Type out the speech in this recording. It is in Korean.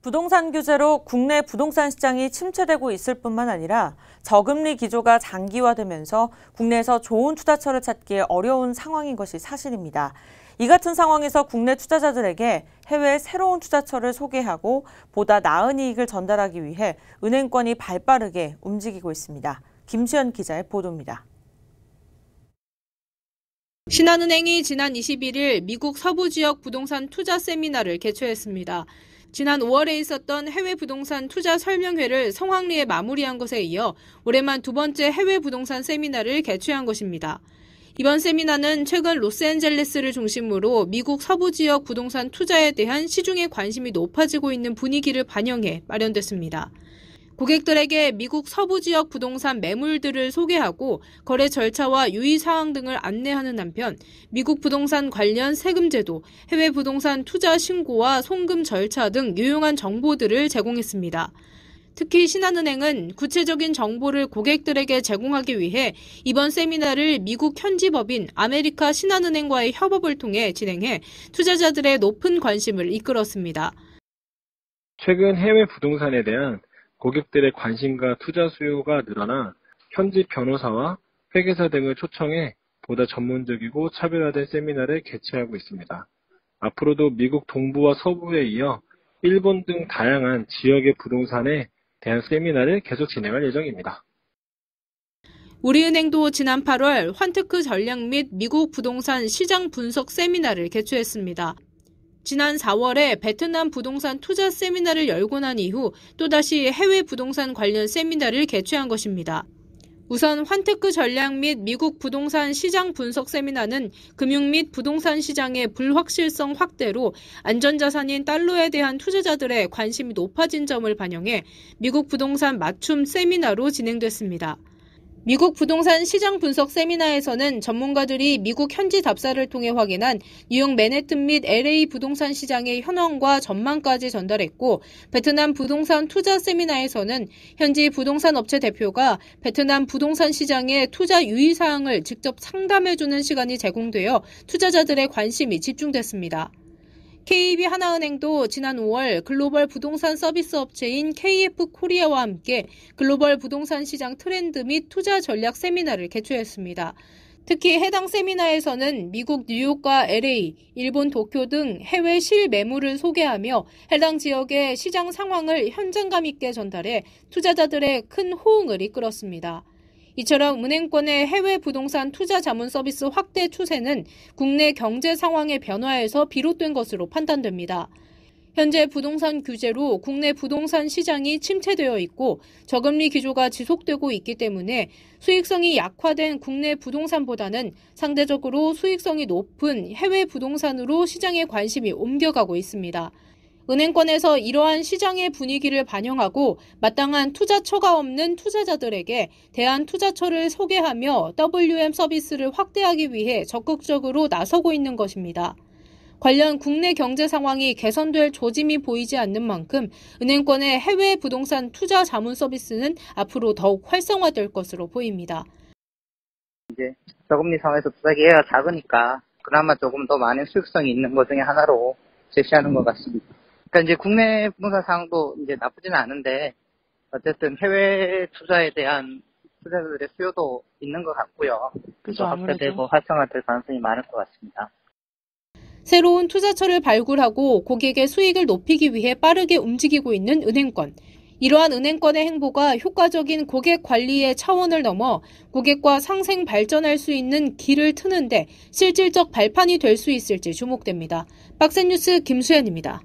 부동산 규제로 국내 부동산 시장이 침체되고 있을 뿐만 아니라 저금리 기조가 장기화되면서 국내에서 좋은 투자처를 찾기 어려운 상황인 것이 사실입니다. 이 같은 상황에서 국내 투자자들에게 해외 새로운 투자처를 소개하고 보다 나은 이익을 전달하기 위해 은행권이 발빠르게 움직이고 있습니다. 김수현 기자의 보도입니다. 신한은행이 지난 21일 미국 서부 지역 부동산 투자 세미나를 개최했습니다. 지난 5월에 있었던 해외 부동산 투자 설명회를 성황리에 마무리한 것에 이어 올해만 두 번째 해외 부동산 세미나를 개최한 것입니다. 이번 세미나는 최근 로스앤젤레스를 중심으로 미국 서부 지역 부동산 투자에 대한 시중의 관심이 높아지고 있는 분위기를 반영해 마련됐습니다. 고객들에게 미국 서부 지역 부동산 매물들을 소개하고 거래 절차와 유의사항 등을 안내하는 한편 미국 부동산 관련 세금 제도, 해외 부동산 투자 신고와 송금 절차 등 유용한 정보들을 제공했습니다. 특히 신한은행은 구체적인 정보를 고객들에게 제공하기 위해 이번 세미나를 미국 현지 법인 아메리카 신한은행과의 협업을 통해 진행해 투자자들의 높은 관심을 이끌었습니다. 최근 해외 부동산에 대한 고객들의 관심과 투자 수요가 늘어나 현지 변호사와 회계사 등을 초청해 보다 전문적이고 차별화된 세미나를 개최하고 있습니다. 앞으로도 미국 동부와 서부에 이어 일본 등 다양한 지역의 부동산에 대한 세미나를 계속 진행할 예정입니다. 우리은행도 지난 8월 환테크 전략 및 미국 부동산 시장 분석 세미나를 개최했습니다. 지난 4월에 베트남 부동산 투자 세미나를 열고 난 이후 또다시 해외 부동산 관련 세미나를 개최한 것입니다. 우선 환테크 전략 및 미국 부동산 시장 분석 세미나는 금융 및 부동산 시장의 불확실성 확대로 안전자산인 달러에 대한 투자자들의 관심이 높아진 점을 반영해 미국 부동산 맞춤 세미나로 진행됐습니다. 미국 부동산 시장 분석 세미나에서는 전문가들이 미국 현지 답사를 통해 확인한 뉴욕 맨해튼 및 LA 부동산 시장의 현황과 전망까지 전달했고, 베트남 부동산 투자 세미나에서는 현지 부동산 업체 대표가 베트남 부동산 시장의 투자 유의사항을 직접 상담해주는 시간이 제공되어 투자자들의 관심이 집중됐습니다. KB하나은행도 지난 5월 글로벌 부동산 서비스 업체인 KF코리아와 함께 글로벌 부동산 시장 트렌드 및 투자 전략 세미나를 개최했습니다. 특히 해당 세미나에서는 미국 뉴욕과 LA, 일본 도쿄 등 해외 실매물을 소개하며 해당 지역의 시장 상황을 현장감 있게 전달해 투자자들의 큰 호응을 이끌었습니다. 이처럼 은행권의 해외 부동산 투자 자문 서비스 확대 추세는 국내 경제 상황의 변화에서 비롯된 것으로 판단됩니다. 현재 부동산 규제로 국내 부동산 시장이 침체되어 있고 저금리 기조가 지속되고 있기 때문에 수익성이 약화된 국내 부동산보다는 상대적으로 수익성이 높은 해외 부동산으로 시장의 관심이 옮겨가고 있습니다. 은행권에서 이러한 시장의 분위기를 반영하고 마땅한 투자처가 없는 투자자들에게 대안 투자처를 소개하며 WM 서비스를 확대하기 위해 적극적으로 나서고 있는 것입니다. 관련 국내 경제 상황이 개선될 조짐이 보이지 않는 만큼 은행권의 해외 부동산 투자 자문 서비스는 앞으로 더욱 활성화될 것으로 보입니다. 이제 저금리 상황에서 투자 기회가 작으니까 그나마 조금 더 많은 수익성이 있는 것 중에 하나로 제시하는 것 같습니다. 그러니까 이제 국내 부동산 상황도 이제 나쁘지는 않은데 어쨌든 해외 투자에 대한 투자자들의 수요도 있는 것 같고요. 그죠, 확대되고 활성화될 가능성이 많을 것 같습니다. 새로운 투자처를 발굴하고 고객의 수익을 높이기 위해 빠르게 움직이고 있는 은행권. 이러한 은행권의 행보가 효과적인 고객 관리의 차원을 넘어 고객과 상생 발전할 수 있는 길을 트는데 실질적 발판이 될 수 있을지 주목됩니다. 박센뉴스 김수현입니다.